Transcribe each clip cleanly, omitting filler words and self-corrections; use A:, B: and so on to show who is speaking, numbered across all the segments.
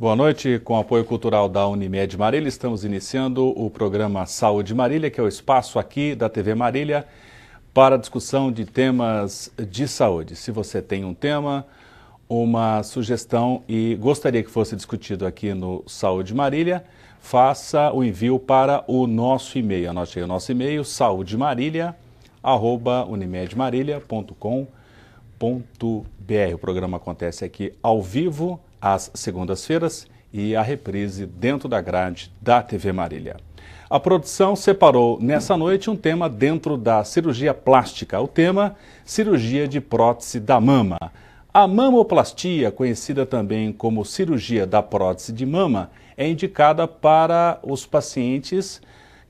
A: Boa noite, com apoio cultural da Unimed Marília, estamos iniciando o programa Saúde Marília, que é o espaço aqui da TV Marília para discussão de temas de saúde. Se você tem um tema, uma sugestão e gostaria que fosse discutido aqui no Saúde Marília, faça o envio para o nosso e-mail. Anote aí o nosso e-mail, saudemarília@unimedmarília.com.br. O programa acontece aqui ao vivo, às segundas-feiras, e a reprise dentro da grade da TV Marília. A produção separou nessa noite um tema dentro da cirurgia plástica, o tema cirurgia de prótese da mama. A mamoplastia, conhecida também como cirurgia da prótese de mama, é indicada para os pacientes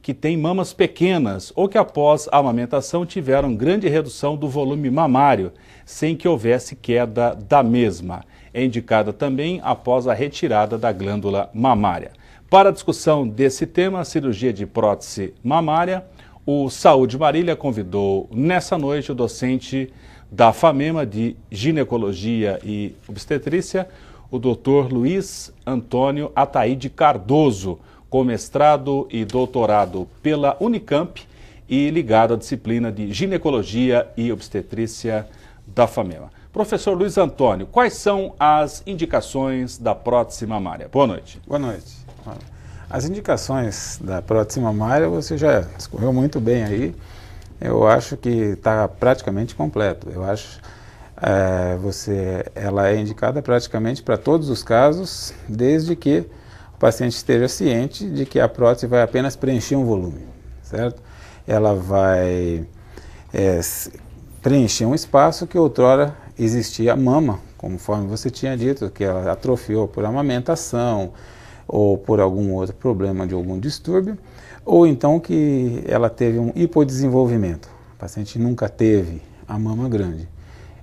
A: que têm mamas pequenas ou que após a amamentação tiveram grande redução do volume mamário, sem que houvesse queda da mesma. É indicada também após a retirada da glândula mamária. Para a discussão desse tema, cirurgia de prótese mamária, o Saúde Marília convidou nessa noite o docente da FAMEMA de Ginecologia e Obstetrícia, o Dr. Luiz Antônio Ataíde Cardoso, com mestrado e doutorado pela Unicamp e ligado à disciplina de Ginecologia e Obstetrícia da FAMEMA. Professor Luiz Antônio, quais são as indicações da prótese mamária? Boa noite.
B: Boa noite. As indicações da prótese mamária você já escorreu muito bem aí. Eu acho que está praticamente completo. Eu acho ela é indicada praticamente para todos os casos, desde que o paciente esteja ciente de que a prótese vai apenas preencher um volume, certo? Ela vai preencher um espaço que outrora existia mama, conforme você tinha dito, que ela atrofiou por amamentação ou por algum outro problema de algum distúrbio, ou então que ela teve um hipodesenvolvimento. O paciente nunca teve a mama grande.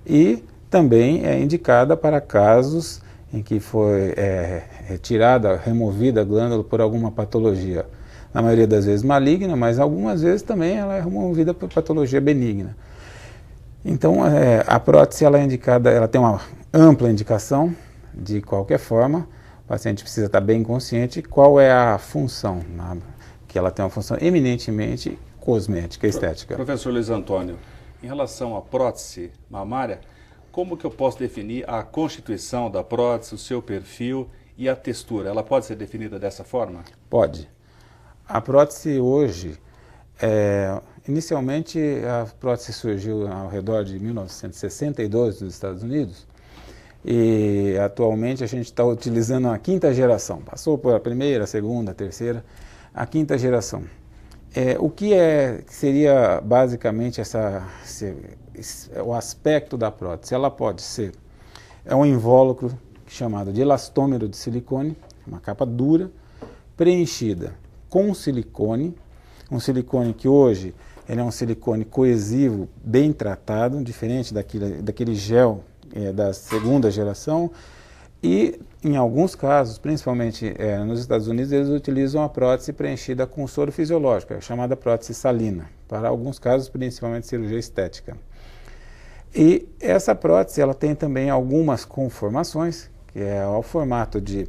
B: E também é indicada para casos em que foi removida a glândula por alguma patologia. Na maioria das vezes maligna, mas algumas vezes também ela é removida por patologia benigna. Então, a prótese ela é indicada, ela tem uma ampla indicação. De qualquer forma, o paciente precisa estar bem consciente qual é a função, que ela tem uma função eminentemente cosmética, estética.
A: Professor Luiz Antônio, em relação à prótese mamária, como que eu posso definir a constituição da prótese, o seu perfil e a textura? Ela pode ser definida dessa forma?
B: Pode. A prótese hoje, inicialmente a prótese surgiu ao redor de 1962 nos Estados Unidos e atualmente a gente está utilizando a quinta geração. Passou por a primeira, a segunda, a terceira, a quinta geração. O que seria basicamente o aspecto da prótese? Ela pode ser um invólucro chamado de elastômero de silicone, uma capa dura, preenchida com silicone, um silicone que hoje ele é um silicone coesivo, bem tratado, diferente daquele gel da segunda geração. E, em alguns casos, principalmente nos Estados Unidos, eles utilizam a prótese preenchida com soro fisiológico, chamada prótese salina, para alguns casos, principalmente cirurgia estética. E essa prótese ela tem também algumas conformações, que é o formato de...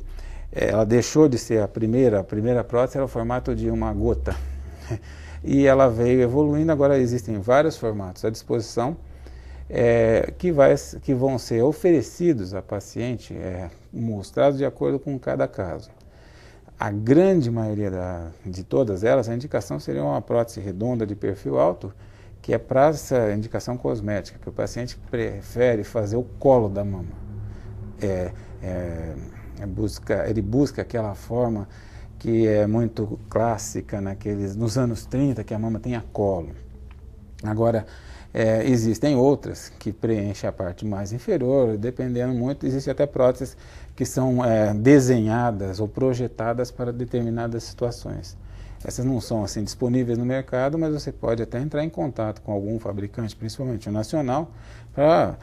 B: ela deixou de ser a primeira prótese, era o formato de uma gota. E ela veio evoluindo, agora existem vários formatos à disposição, que vão ser oferecidos a paciente, mostrados de acordo com cada caso. A grande maioria de todas elas, a indicação seria uma prótese redonda de perfil alto, que é para essa indicação cosmética, que o paciente prefere fazer o colo da mama. Ele busca aquela forma que é muito clássica nos anos 30, que a mama tenha colo. Agora, existem outras que preenchem a parte mais inferior, dependendo muito, existem até próteses que são desenhadas ou projetadas para determinadas situações. Essas não são assim disponíveis no mercado, mas você pode até entrar em contato com algum fabricante, principalmente o nacional, para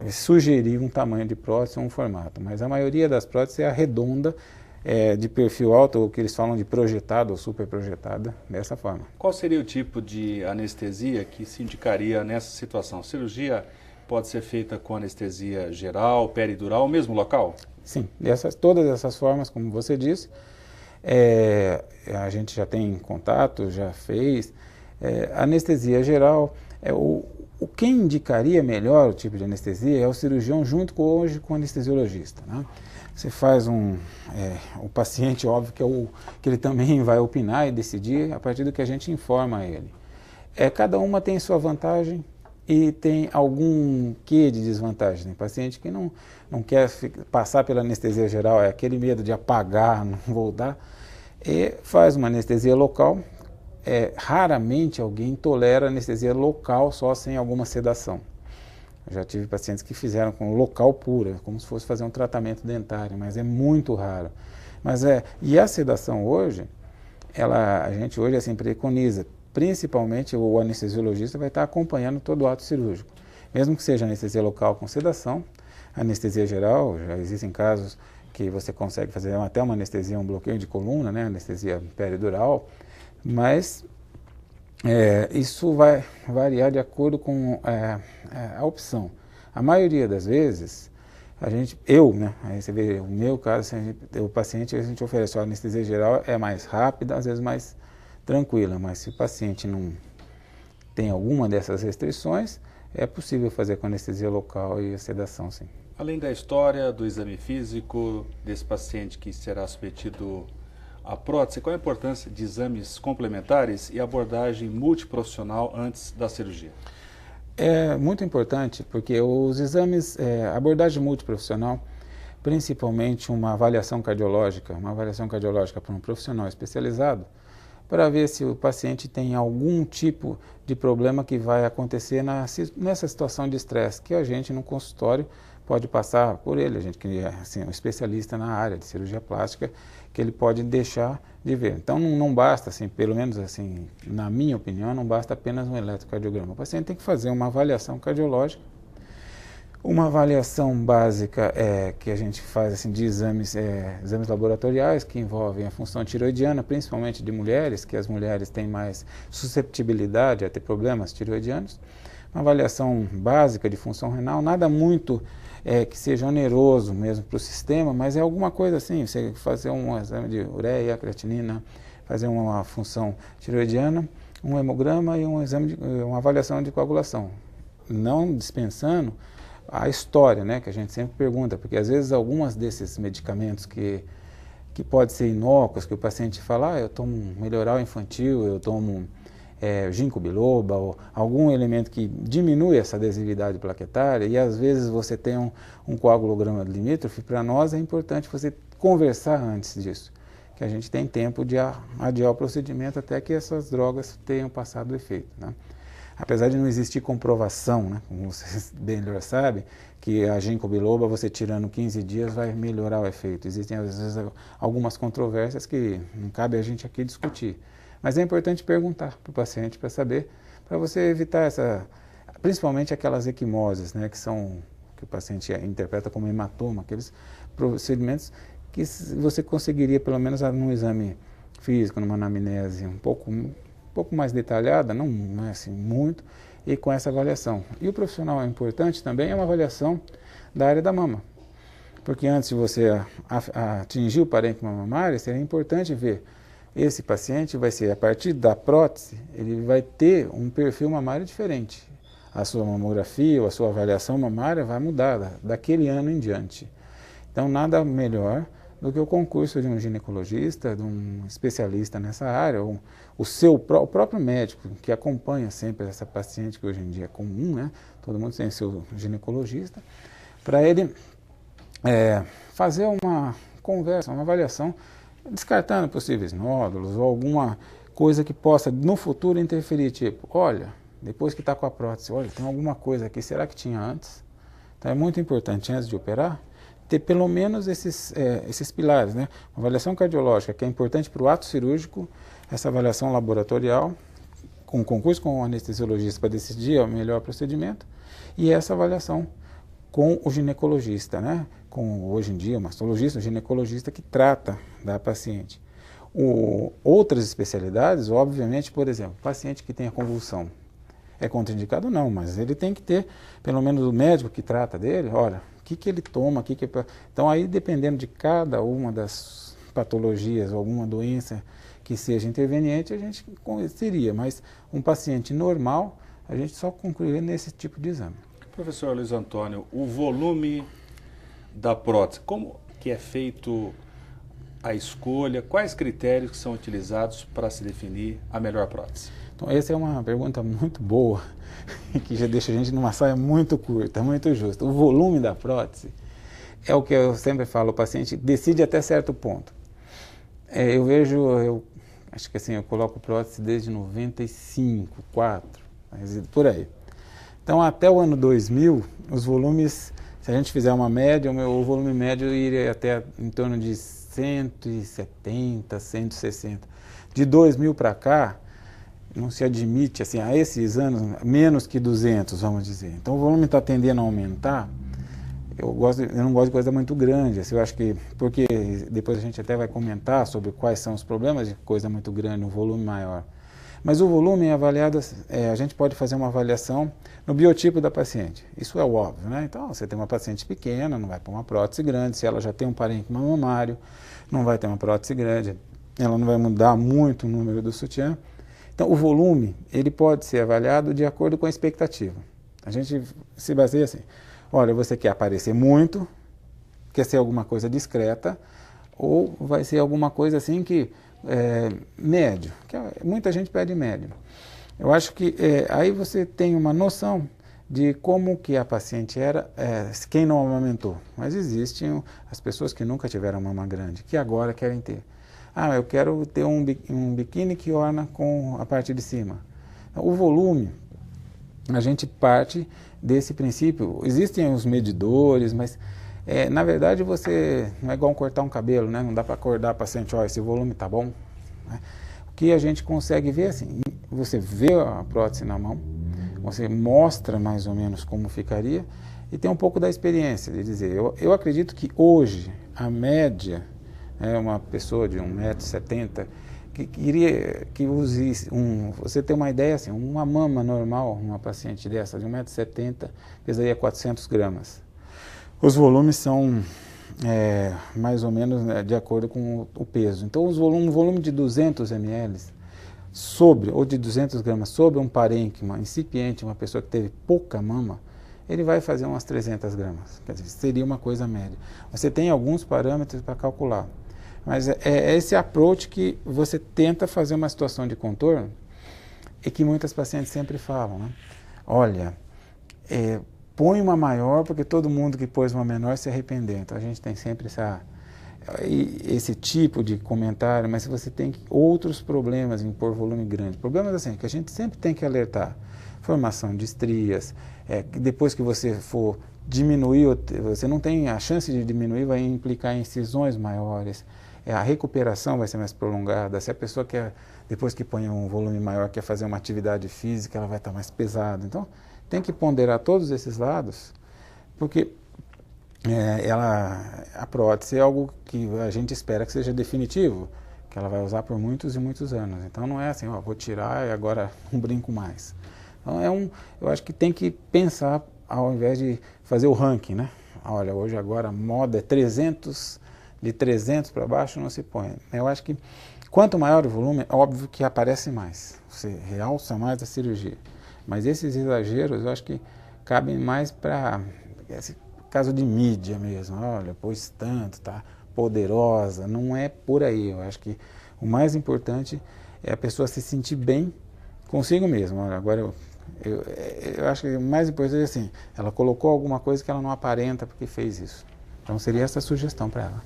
B: sugerir um tamanho de prótese ou um formato. Mas a maioria das próteses é a redonda, de perfil alto, ou que eles falam de projetada ou super projetada, dessa forma.
A: Qual seria o tipo de anestesia que se indicaria nessa situação? Cirurgia pode ser feita com anestesia geral, peridural, mesmo local?
B: Sim, todas essas formas, como você disse, a gente já tem contato, já fez. Anestesia geral, quem indicaria melhor o tipo de anestesia é o cirurgião junto hoje com o anestesiologista, né? Você faz o paciente, óbvio que ele também vai opinar e decidir a partir do que a gente informa a ele. Cada uma tem sua vantagem e tem algum quê de desvantagem. Tem paciente que não quer passar pela anestesia geral, é aquele medo de apagar, não voltar, e faz uma anestesia local. Raramente alguém tolera anestesia local só sem alguma sedação. Eu já tive pacientes que fizeram com local pura, como se fosse fazer um tratamento dentário, mas é muito raro. E a sedação hoje, a gente hoje assim preconiza, principalmente o anestesiologista vai estar acompanhando todo o ato cirúrgico. Mesmo que seja anestesia local com sedação, anestesia geral, já existem casos que você consegue fazer até uma anestesia, um bloqueio de coluna, né, anestesia peridural, mas isso vai variar de acordo com a opção. A maioria das vezes, aí você vê o meu caso, o paciente, a gente oferece a anestesia geral, é mais rápida, às vezes mais tranquila, mas se o paciente não tem alguma dessas restrições, é possível fazer com anestesia local e a sedação, sim.
A: Além da história, do exame físico, desse paciente que será submetido à prótese, qual a importância de exames complementares e abordagem multiprofissional antes da cirurgia?
B: É muito importante, porque os exames, a abordagem multiprofissional, principalmente uma avaliação cardiológica por um profissional especializado, para ver se o paciente tem algum tipo de problema que vai acontecer nessa situação de estresse, que a gente no consultório pode passar por ele, a gente que é assim, um especialista na área de cirurgia plástica, que ele pode deixar de ver. Então não basta, assim, pelo menos assim, na minha opinião, não basta apenas um eletrocardiograma. O paciente tem que fazer uma avaliação cardiológica, uma avaliação básica que a gente faz assim, de exames laboratoriais que envolvem a função tiroidiana, principalmente de mulheres, que as mulheres têm mais susceptibilidade a ter problemas tiroidianos. Uma avaliação básica de função renal, nada muito que seja oneroso mesmo para o sistema, mas é alguma coisa assim, você fazer um exame de ureia, creatinina, fazer uma função tiroidiana, um hemograma e uma avaliação de coagulação. Não dispensando a história, né, que a gente sempre pergunta, porque às vezes algumas desses medicamentos que pode ser inócuos, que o paciente fala, eu tomo melhoral infantil, eu tomo ginkgo biloba, ou algum elemento que diminui essa adesividade plaquetária, e às vezes você tem um coagulograma limítrofe, para nós é importante você conversar antes disso, que a gente tem tempo de adiar o procedimento até que essas drogas tenham passado o efeito, né? Apesar de não existir comprovação, né, como vocês bem sabem, que a ginkgo biloba, você tirando 15 dias, vai melhorar o efeito. Existem, às vezes, algumas controvérsias que não cabe a gente aqui discutir. Mas é importante perguntar para o paciente para saber, para você evitar principalmente aquelas equimoses, né, que o paciente interpreta como hematoma, aqueles procedimentos que você conseguiria, pelo menos num exame físico, numa anamnese um pouco mais detalhada, não é assim muito, e com essa avaliação. E o profissional importante também é uma avaliação da área da mama, porque antes de você atingir o parênquima mamário, seria importante ver esse paciente vai ser, a partir da prótese, ele vai ter um perfil mamário diferente. A sua mamografia ou a sua avaliação mamária vai mudar daquele ano em diante. Então, nada melhor do que o concurso de um ginecologista, de um especialista nessa área, ou o próprio médico que acompanha sempre essa paciente, que hoje em dia é comum, né? Todo mundo tem seu ginecologista, para ele fazer uma conversa, uma avaliação, descartando possíveis nódulos ou alguma coisa que possa no futuro interferir, tipo, olha, depois que está com a prótese, olha, tem alguma coisa aqui, será que tinha antes? Então é muito importante, antes de operar, ter pelo menos esses pilares, né? Uma avaliação cardiológica, que é importante para o ato cirúrgico, essa avaliação laboratorial, com concurso com o anestesiologista para decidir o melhor procedimento, e essa avaliação com o ginecologista, né? Com, hoje em dia, o mastologista, o ginecologista que trata da paciente. Outras especialidades, obviamente, por exemplo, paciente que tem a convulsão. é contraindicado? Não, mas ele tem que ter, pelo menos o médico que trata dele, olha, o que ele toma, Então aí, dependendo de cada uma das patologias, alguma doença que seja interveniente, a gente seria, mas um paciente normal, a gente só concluiria nesse tipo de exame.
A: Professor Luiz Antônio, o volume da prótese, como que é feito a escolha, quais critérios que são utilizados para se definir a melhor prótese?
B: Então, essa é uma pergunta muito boa, que já deixa a gente numa saia muito curta, muito justa. O volume da prótese é o que eu sempre falo, o paciente decide até certo ponto. Eu acho que assim, eu coloco prótese desde 95, 4, por aí. Então, até o ano 2000, os volumes, se a gente fizer uma média, o volume médio iria até em torno de 170, 160. De 2000 para cá, não se admite, assim, a esses anos, menos que 200, vamos dizer. Então, o volume está tendendo a aumentar. Eu não gosto de coisa muito grande, assim, eu acho que, porque depois a gente até vai comentar sobre quais são os problemas de coisa muito grande, um volume maior. Mas o volume é avaliado, a gente pode fazer uma avaliação no biotipo da paciente. Isso é o óbvio, né? Então, você tem uma paciente pequena, não vai pôr uma prótese grande. Se ela já tem um parênquima mamário, não vai ter uma prótese grande. Ela não vai mudar muito o número do sutiã. Então, o volume, ele pode ser avaliado de acordo com a expectativa. A gente se baseia assim, olha, você quer aparecer muito, quer ser alguma coisa discreta, ou vai ser alguma coisa assim que médio, que muita gente pede médio. Eu acho que aí você tem uma noção de como que a paciente era, quem não amamentou. Mas existem as pessoas que nunca tiveram mama grande, que agora querem ter. Ah, eu quero ter um biquíni que orna com a parte de cima. O volume, a gente parte desse princípio. Existem os medidores, mas na verdade você não é igual cortar um cabelo, né? Não dá para acordar a paciente, ó, esse volume tá bom. Né? O que a gente consegue ver assim, você vê a prótese na mão, você mostra mais ou menos como ficaria e tem um pouco da experiência de dizer, eu acredito que hoje a média, uma pessoa de 1,70 m, que use você tem uma ideia assim, uma mama normal, uma paciente dessa de 1,70 m, pesaria 400 gramas. Os volumes são mais ou menos, né, de acordo com o peso. Então, um volume de 200 ml ou de 200 gramas sobre um parênquima incipiente, uma pessoa que teve pouca mama, ele vai fazer umas 300 gramas. Quer dizer, seria uma coisa média. Você tem alguns parâmetros para calcular. Mas é esse approach que você tenta fazer uma situação de contorno e que muitas pacientes sempre falam, né? Olha, põe uma maior porque todo mundo que pôs uma menor se arrependeu. Então a gente tem sempre esse tipo de comentário, mas se você tem outros problemas em pôr volume grande, problemas assim que a gente sempre tem que alertar, formação de estrias, que depois que você for diminuir, você não tem a chance de diminuir, vai implicar em incisões maiores, a recuperação vai ser mais prolongada. Se a pessoa quer, depois que põe um volume maior, quer fazer uma atividade física, ela vai estar mais pesada. Então, tem que ponderar todos esses lados, porque a prótese é algo que a gente espera que seja definitivo, que ela vai usar por muitos e muitos anos. Então, não é assim, vou tirar e agora não brinco mais. Então, eu acho que tem que pensar, ao invés de fazer o ranking, né? Olha, hoje agora a moda é 300, de 300 para baixo não se põe. Eu acho que quanto maior o volume, é óbvio que aparece mais, você realça mais a cirurgia. Mas esses exageros, eu acho que cabem mais para esse caso de mídia mesmo. Olha, pôs tanto, tá poderosa, não é por aí. Eu acho que o mais importante é a pessoa se sentir bem consigo mesma. Olha, agora eu acho que o mais importante é assim, ela colocou alguma coisa que ela não aparenta porque fez isso. Então seria essa a sugestão para ela.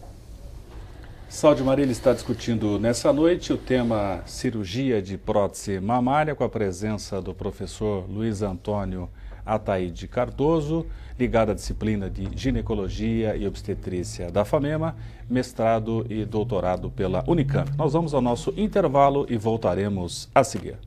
A: Saúde Marília está discutindo nessa noite o tema cirurgia de prótese mamária com a presença do professor Luiz Antônio Ataíde Cardoso, ligado à disciplina de ginecologia e obstetrícia da FAMEMA, mestrado e doutorado pela Unicamp. Nós vamos ao nosso intervalo e voltaremos a seguir.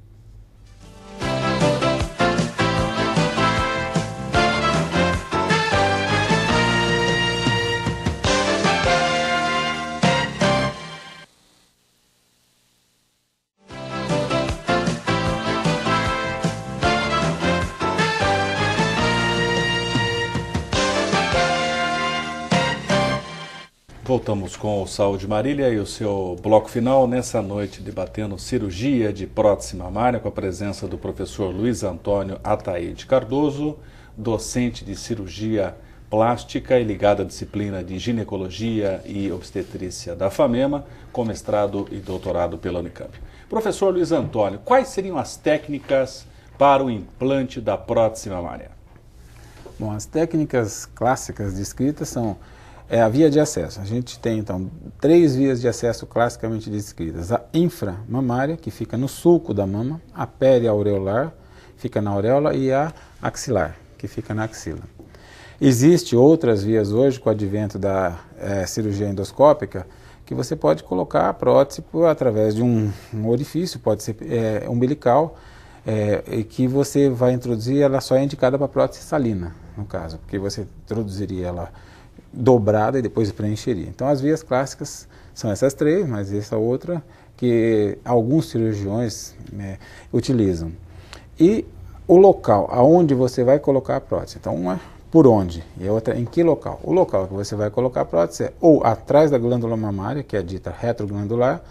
A: Voltamos com o Saúde Marília e o seu bloco final nessa noite debatendo cirurgia de prótese mamária com a presença do professor Luiz Antônio Ataíde Cardoso, docente de cirurgia plástica e ligado à disciplina de ginecologia e obstetrícia da FAMEMA, com mestrado e doutorado pela Unicamp. Professor Luiz Antônio, quais seriam as técnicas para o implante da prótese mamária?
B: Bom, as técnicas clássicas descritas são a via de acesso. A gente tem, então, 3 vias de acesso classicamente descritas. A inframamária, que fica no sulco da mama, a periaureolar, fica na auréola, e a axilar, que fica na axila. Existem outras vias hoje, com o advento da cirurgia endoscópica, que você pode colocar a prótese através de um orifício, pode ser umbilical, e que você vai introduzir, ela só é indicada para prótese salina, no caso, porque você introduziria ela dobrada e depois preencheria. Então as vias clássicas são essas 3, mas essa outra que alguns cirurgiões utilizam. E o local aonde você vai colocar a prótese. Então uma é por onde e a outra em que local. O local que você vai colocar a prótese é ou atrás da glândula mamária, que é a dita retroglandular,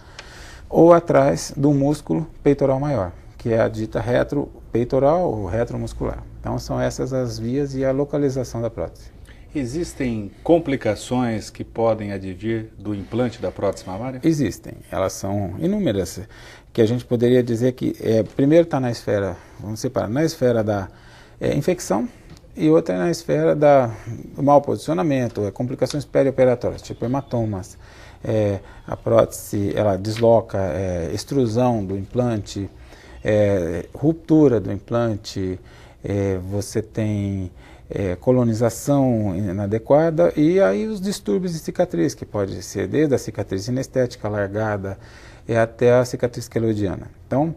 B: ou atrás do músculo peitoral maior, que é a dita retropeitoral ou retromuscular. Então são essas as vias e a localização da prótese.
A: Existem complicações que podem advir do implante da prótese mamária?
B: Existem, elas são inúmeras, que a gente poderia dizer que primeiro está na esfera, vamos separar, na esfera da infecção e outra na esfera do mau posicionamento, complicações perioperatórias, tipo hematomas, a prótese ela desloca, extrusão do implante, ruptura do implante, você tem colonização inadequada e aí os distúrbios de cicatriz, que pode ser desde a cicatriz sinestética alargada até a cicatriz queloidiana. Então,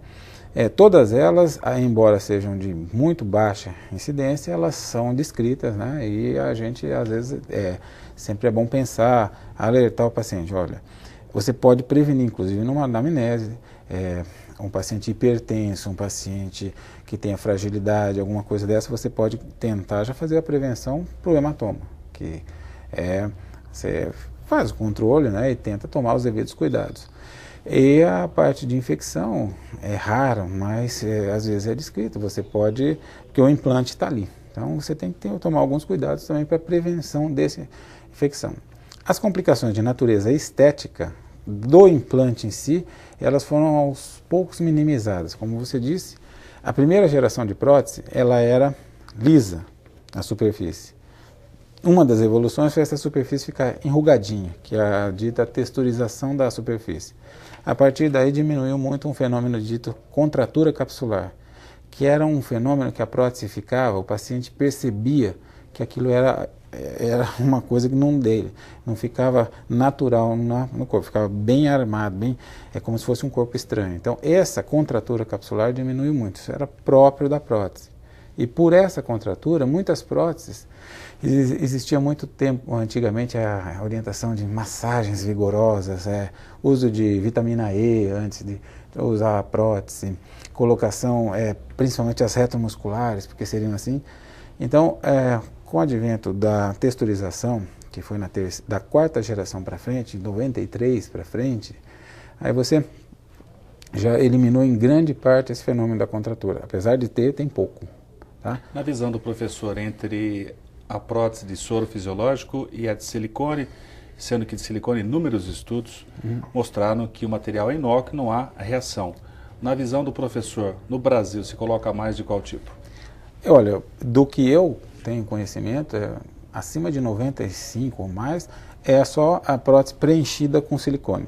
B: todas elas, embora sejam de muito baixa incidência, elas são descritas, né? E a gente, às vezes, sempre é bom pensar, alertar o paciente, olha, você pode prevenir, inclusive numa anamnese, um paciente hipertenso, um paciente que tenha fragilidade, alguma coisa dessa, você pode tentar já fazer a prevenção para o hematoma, que você faz o controle, né, e tenta tomar os devidos cuidados. E a parte de infecção é rara, mas às vezes é descrita, você pode, porque o implante está ali. Então você tem que tomar alguns cuidados também para a prevenção dessa infecção. As complicações de natureza estética do implante em si, elas foram aos poucos minimizadas. Como você disse, a primeira geração de prótese, ela era lisa, a superfície. Uma das evoluções foi essa superfície ficar enrugadinha, que é a dita texturização da superfície. A partir daí diminuiu muito um fenômeno dito contratura capsular, que era um fenômeno que a prótese ficava, o paciente percebia que aquilo era uma coisa que não ficava natural no corpo, ficava bem armado, como se fosse um corpo estranho. Então essa contratura capsular diminuiu muito, isso era próprio da prótese. E por essa contratura, muitas próteses, existia muito tempo, antigamente, a orientação de massagens vigorosas, uso de vitamina E antes de usar a prótese, colocação, principalmente as retromusculares, porque seriam assim. Então, com o advento da texturização, que foi da 4ª geração para frente, 93 para frente, aí você já eliminou em grande parte esse fenômeno da contratura. Apesar de tem pouco. Tá?
A: Na visão do professor, entre a prótese de soro fisiológico e a de silicone, sendo que de silicone inúmeros estudos mostraram que o material é inócuo, não há reação. Na visão do professor, no Brasil, se coloca mais de qual tipo?
B: Olha, do que eu tenho conhecimento, acima de 95 ou mais, é só a prótese preenchida com silicone.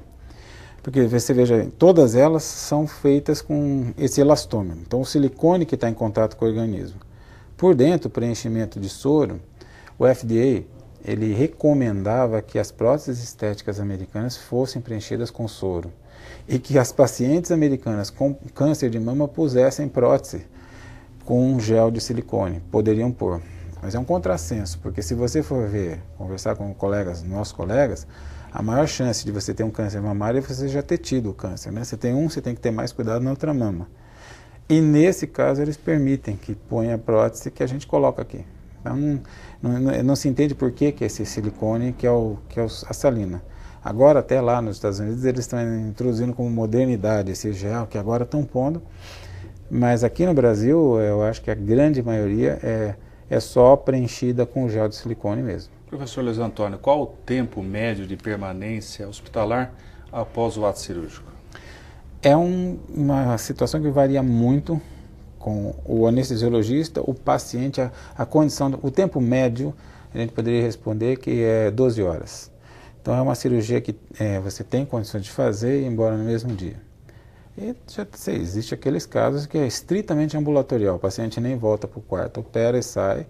B: Porque você veja, todas elas são feitas com esse elastômero. Então o silicone que está em contato com o organismo. Por dentro, o preenchimento de soro, o FDA, ele recomendava que as próteses estéticas americanas fossem preenchidas com soro. E que as pacientes americanas com câncer de mama pusessem prótese com um gel de silicone. Poderiam pôr. Mas é um contrassenso, porque se você for conversar com nossos colegas, a maior chance de você ter um câncer mamário é você já ter tido o câncer, né? Você tem você tem que ter mais cuidado na outra mama. E nesse caso eles permitem que ponha a prótese que a gente coloca aqui. Então, não se entende por que é esse silicone que é a salina. Agora, até lá nos Estados Unidos, eles estão introduzindo como modernidade esse gel, que agora estão pondo. Mas aqui no Brasil, eu acho que a grande maioria é só preenchida com gel de silicone mesmo.
A: Professor Luiz Antônio, qual o tempo médio de permanência hospitalar após o ato cirúrgico?
B: É uma situação que varia muito com o anestesiologista, o paciente, a condição, o tempo médio, a gente poderia responder que é 12 horas. Então é uma cirurgia que você tem condições de fazer e ir embora no mesmo dia. E já sei, existe aqueles casos que é estritamente ambulatorial, o paciente nem volta para o quarto, opera e sai.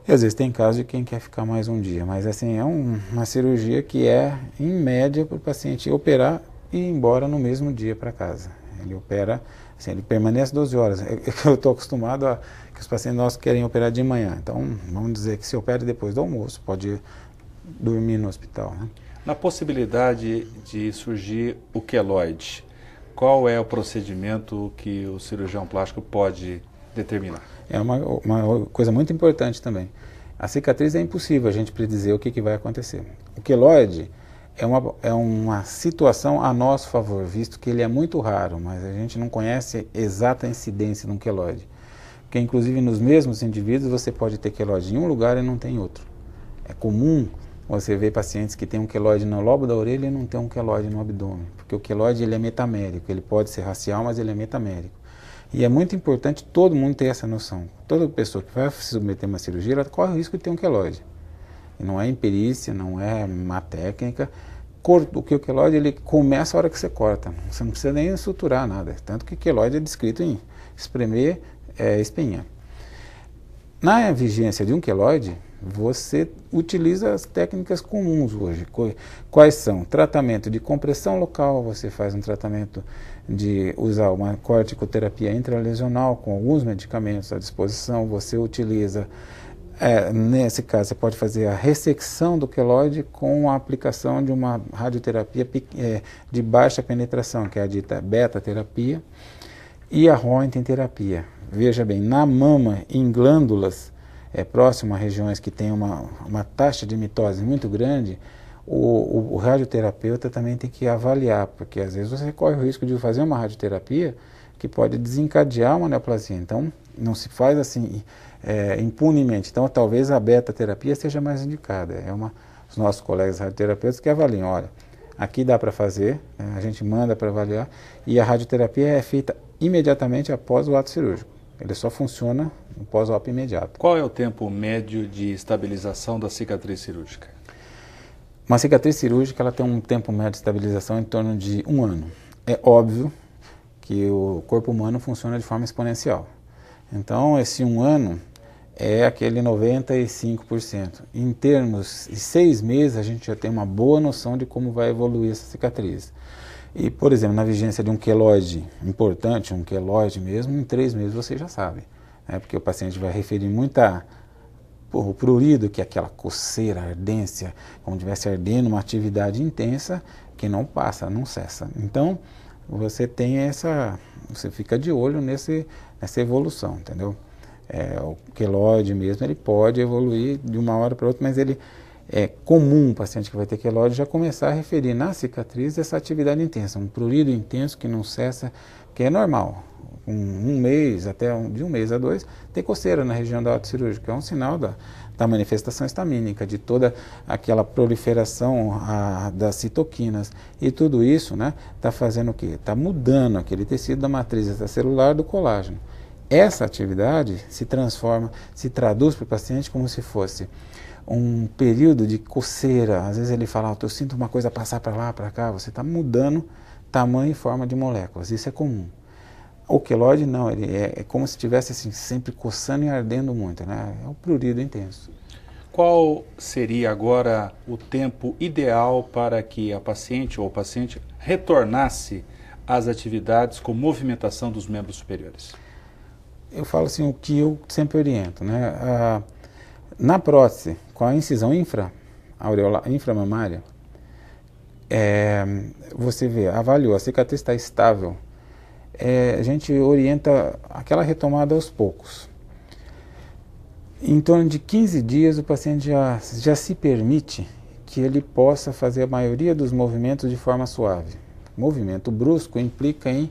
B: E às vezes tem casos de quem quer ficar mais um dia, mas assim, é uma cirurgia que é, em média, para o paciente operar e ir embora no mesmo dia para casa. Ele opera, assim, ele permanece 12 horas. Eu estou acostumado a que os pacientes nossos querem operar de manhã. Então, vamos dizer que se opera depois do almoço, pode dormir no hospital, né?
A: Na possibilidade de surgir o queloide, qual é o procedimento que o cirurgião plástico pode determinar? É
B: uma coisa muito importante também. A cicatriz é impossível a gente predizer o que vai acontecer. O queloide é uma situação a nosso favor, visto que ele é muito raro, mas a gente não conhece a exata incidência de um queloide. Porque, inclusive, nos mesmos indivíduos, você pode ter queloide em um lugar e não tem em outro. É comum você ver pacientes que têm um queloide no lobo da orelha e não tem um queloide no abdômen, porque o queloide ele é metamérico, ele pode ser racial, mas ele é metamérico. E é muito importante todo mundo ter essa noção. Toda pessoa que vai se submeter a uma cirurgia, ela corre o risco de ter um queloide. E não é imperícia, não é má técnica. O queloide ele começa a hora que você corta. Você não precisa nem suturar nada. Tanto que queloide é descrito em espremer espinha. Na vigência de um queloide, você utiliza as técnicas comuns hoje. Quais são? Tratamento de compressão local, você faz um tratamento de usar uma corticoterapia intralesional com alguns medicamentos à disposição, você utiliza, nesse caso, você pode fazer a ressecção do queloide com a aplicação de uma radioterapia de baixa penetração, que é a dita beta-terapia, e a Röntgen-terapia. Veja bem, na mama, em glândulas próximo a regiões que têm uma taxa de mitose muito grande, o radioterapeuta também tem que avaliar, porque às vezes você corre o risco de fazer uma radioterapia que pode desencadear uma neoplasia. Então, não se faz assim impunemente. Então, talvez a beta-terapia seja mais indicada. Os nossos colegas radioterapeutas que avaliam, olha, aqui dá para fazer, a gente manda para avaliar, e a radioterapia é feita imediatamente após o ato cirúrgico. Ele só funciona no pós-op imediato.
A: Qual é o tempo médio de estabilização da cicatriz cirúrgica?
B: Uma cicatriz cirúrgica ela tem um tempo médio de estabilização em torno de 1 ano. É óbvio que o corpo humano funciona de forma exponencial. Então, esse 1 ano é aquele 95%. Em termos de 6 meses, a gente já tem uma boa noção de como vai evoluir essa cicatriz. E, por exemplo, na vigência de um queloide importante, um queloide mesmo, em 3 meses você já sabe. Porque o paciente vai referir o prurido, que é aquela coceira, ardência, como se estivesse ardendo, uma atividade intensa que não passa, não cessa. Então, você tem você fica de olho nessa evolução, entendeu? O queloide mesmo, ele pode evoluir de uma hora para outra, mas ele é comum o paciente que vai ter queloide já começar a referir na cicatriz essa atividade intensa, um prurido intenso que não cessa, que é normal. Um mês, de um mês a 2, tem coceira na região do ato cirúrgico, que é um sinal da manifestação estamínica, de toda aquela proliferação das citoquinas. E tudo isso está fazendo o quê? Está mudando aquele tecido da matriz extracelular do colágeno. Essa atividade se traduz para o paciente como se fosse um período de coceira. Às vezes ele fala, eu sinto uma coisa passar para lá, para cá. Você está mudando tamanho e forma de moléculas. Isso é comum. O queloide não, ele é como se estivesse assim, sempre coçando e ardendo muito, É um prurido intenso.
A: Qual seria agora o tempo ideal para que a paciente ou o paciente retornasse às atividades com movimentação dos membros superiores?
B: Eu falo assim, o que eu sempre oriento, na prótese, com a incisão inframamária, você avaliou, a cicatriz está estável, a gente orienta aquela retomada aos poucos. Em torno de 15 dias o paciente já se permite que ele possa fazer a maioria dos movimentos de forma suave. Movimento brusco implica em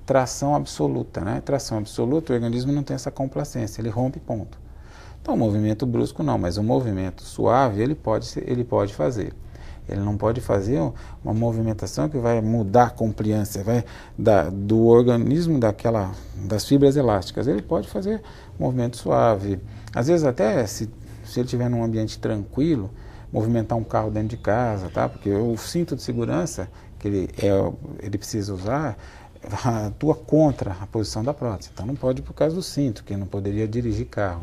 B: tração absoluta, né? Tração absoluta, o organismo não tem essa complacência, ele rompe ponto. Então, o movimento brusco não, mas o movimento suave ele pode fazer. Ele não pode fazer uma movimentação que vai mudar a compliância, do organismo das fibras elásticas. Ele pode fazer movimento suave. Às vezes até, se ele estiver num ambiente tranquilo, movimentar um carro dentro de casa, tá? Porque o cinto de segurança que ele precisa usar atua contra a posição da prótese. Então não pode por causa do cinto, que não poderia dirigir carro.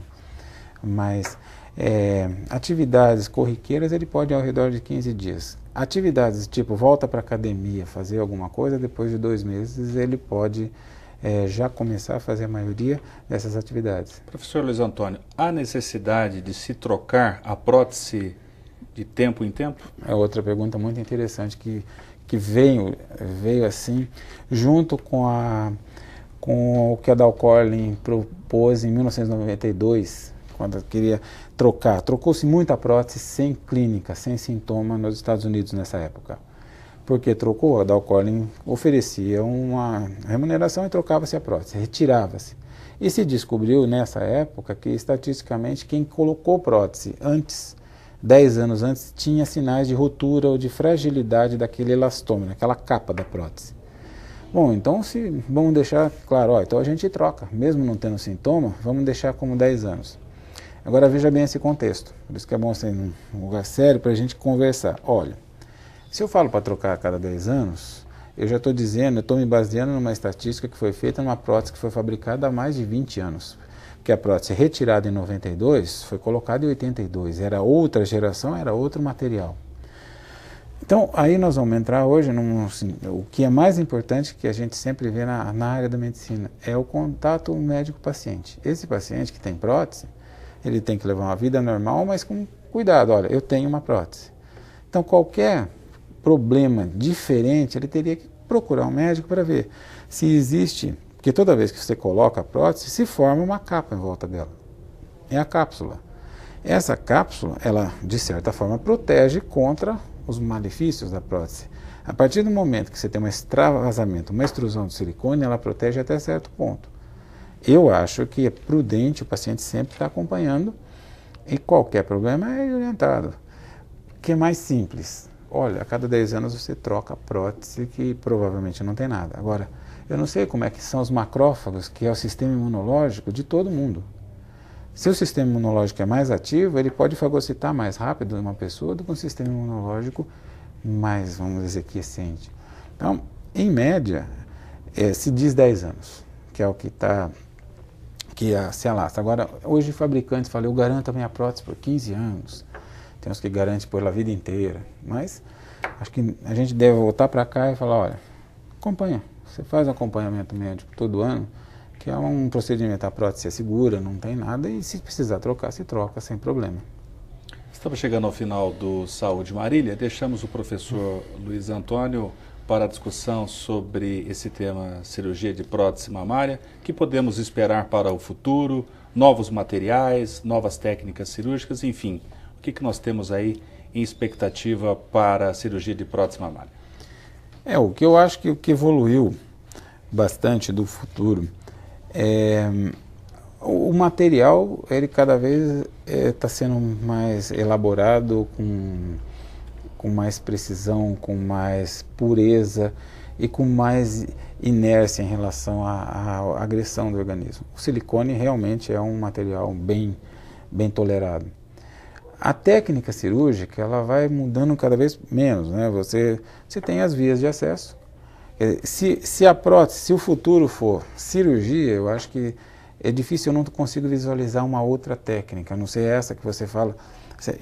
B: Mas atividades corriqueiras ele pode ir ao redor de 15 dias. Atividades tipo volta para a academia, fazer alguma coisa, depois de 2 meses ele pode já começar a fazer a maioria dessas atividades.
A: Professor Luiz Antônio, há necessidade de se trocar a prótese de tempo em tempo?
B: É outra pergunta muito interessante que veio assim, junto com o que a Dow Corning propôs em 1992, quando queria trocar. Trocou-se muita prótese sem clínica, sem sintoma nos Estados Unidos nessa época. Porque trocou, a Dow Corning oferecia uma remuneração e trocava-se a prótese, retirava-se. E se descobriu nessa época que, estatisticamente, quem colocou prótese antes, 10 anos antes, tinha sinais de ruptura ou de fragilidade daquele elastômero, daquela capa da prótese. Bom, então vamos deixar claro, então a gente troca, mesmo não tendo sintoma, vamos deixar como 10 anos. Agora veja bem esse contexto, por isso que é bom ser num lugar sério para a gente conversar. Olha, se eu falo para trocar a cada 10 anos, eu já estou dizendo, eu estou me baseando numa estatística que foi feita numa prótese que foi fabricada há mais de 20 anos. Porque a prótese retirada em 92 foi colocada em 82, era outra geração, era outro material. Então, aí nós vamos entrar hoje o que é mais importante que a gente sempre vê na área da medicina, é o contato médico-paciente. Esse paciente que tem prótese, ele tem que levar uma vida normal, mas com cuidado. Olha, eu tenho uma prótese. Então, qualquer problema diferente, ele teria que procurar um médico para ver se existe, porque toda vez que você coloca a prótese, se forma uma capa em volta dela. É a cápsula. Essa cápsula, ela, de certa forma, protege contra os malefícios da prótese. A partir do momento que você tem um extravasamento, uma extrusão de silicone, ela protege até certo ponto. Eu acho que é prudente o paciente sempre estar acompanhando e qualquer problema é orientado. O que é mais simples? Olha, a cada 10 anos você troca a prótese que provavelmente não tem nada. Agora, eu não sei como é que são os macrófagos, que é o sistema imunológico de todo mundo. Se o sistema imunológico é mais ativo, ele pode fagocitar mais rápido uma pessoa do que um sistema imunológico mais, vamos dizer, quiescente. Então, em média, se diz 10 anos, que é o que se alastra. Agora, hoje fabricantes falam, eu garanto a minha prótese por 15 anos. Tem uns que garantem pela vida inteira. Mas acho que a gente deve voltar para cá e falar, olha, acompanha. Você faz um acompanhamento médico todo ano, que é um procedimento, a prótese é segura, não tem nada, e se precisar trocar, se troca sem problema.
A: Estamos chegando ao final do Saúde Marília, deixamos o professor Luiz Antônio para a discussão sobre esse tema cirurgia de prótese mamária, que podemos esperar para o futuro, novos materiais, novas técnicas cirúrgicas, enfim, o que nós temos aí em expectativa para a cirurgia de prótese mamária?
B: O que eu acho que o que evoluiu bastante do futuro o material, ele cada vez está sendo mais elaborado, com mais precisão, com mais pureza e com mais inércia em relação à agressão do organismo. O silicone realmente é um material bem tolerado. A técnica cirúrgica, ela vai mudando cada vez menos, né? Você tem as vias de acesso. Se a prótese, se o futuro for cirurgia, eu acho que é difícil, eu não consigo visualizar uma outra técnica, a não ser essa que você fala.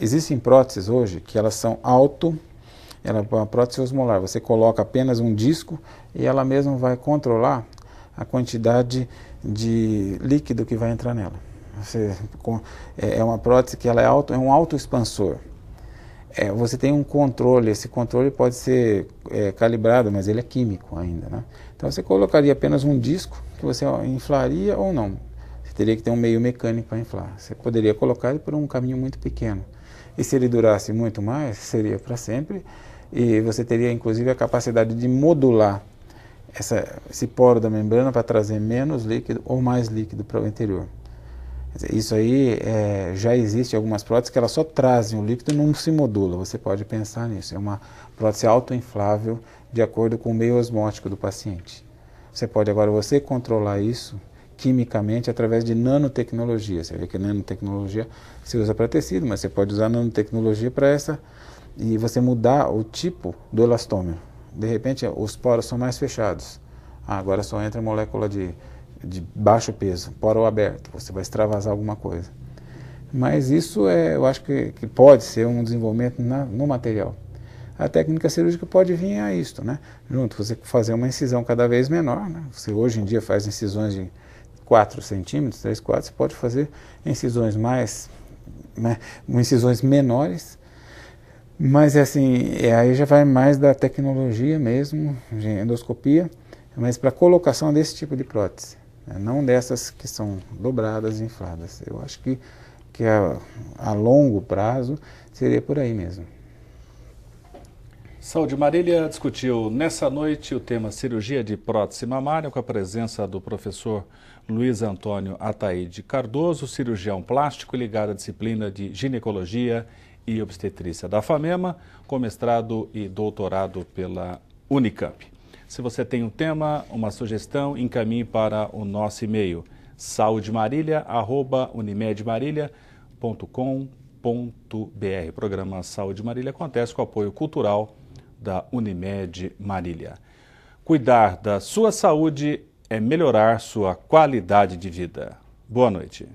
B: Existem próteses hoje que elas são ela é uma prótese osmolar, você coloca apenas um disco e ela mesma vai controlar a quantidade de líquido que vai entrar nela. É uma prótese que ela é um autoexpansor. Você tem um controle, esse controle pode ser calibrado, mas ele é químico ainda, né? Então você colocaria apenas um disco que você inflaria ou não. Você teria que ter um meio mecânico para inflar. Você poderia colocar ele por um caminho muito pequeno. E se ele durasse muito mais, seria para sempre, e você teria inclusive a capacidade de modular esse poro da membrana para trazer menos líquido ou mais líquido para o interior. Isso aí já existe algumas próteses que elas só trazem o líquido e não se modula. Você pode pensar nisso. É uma prótese autoinflável de acordo com o meio osmótico do paciente. Você pode agora controlar isso quimicamente através de nanotecnologia. Você vê que nanotecnologia se usa para tecido, mas você pode usar nanotecnologia para e você mudar o tipo do elastômero. De repente os poros são mais fechados. Agora só entra molécula de baixo peso, poro aberto, você vai extravasar alguma coisa. Mas isso eu acho que pode ser um desenvolvimento no material. A técnica cirúrgica pode vir a isto, né? Junto, você fazer uma incisão cada vez menor, né? Você hoje em dia faz incisões de 4 centímetros, 3, 4, você pode fazer incisões incisões menores, mas assim, aí já vai mais da tecnologia mesmo, de endoscopia, mas para colocação desse tipo de prótese. Não dessas que são dobradas e infladas. Eu acho que a longo prazo seria por aí mesmo.
A: Saúde Marília discutiu nessa noite o tema cirurgia de prótese mamária com a presença do professor Luiz Antônio Ataíde Cardoso, cirurgião plástico ligado à disciplina de ginecologia e obstetrícia da FAMEMA, com mestrado e doutorado pela Unicamp. Se você tem um tema, uma sugestão, encaminhe para o nosso e-mail saudemarília@unimedmarília.com.br. O programa Saúde Marília acontece com o apoio cultural da Unimed Marília. Cuidar da sua saúde é melhorar sua qualidade de vida. Boa noite.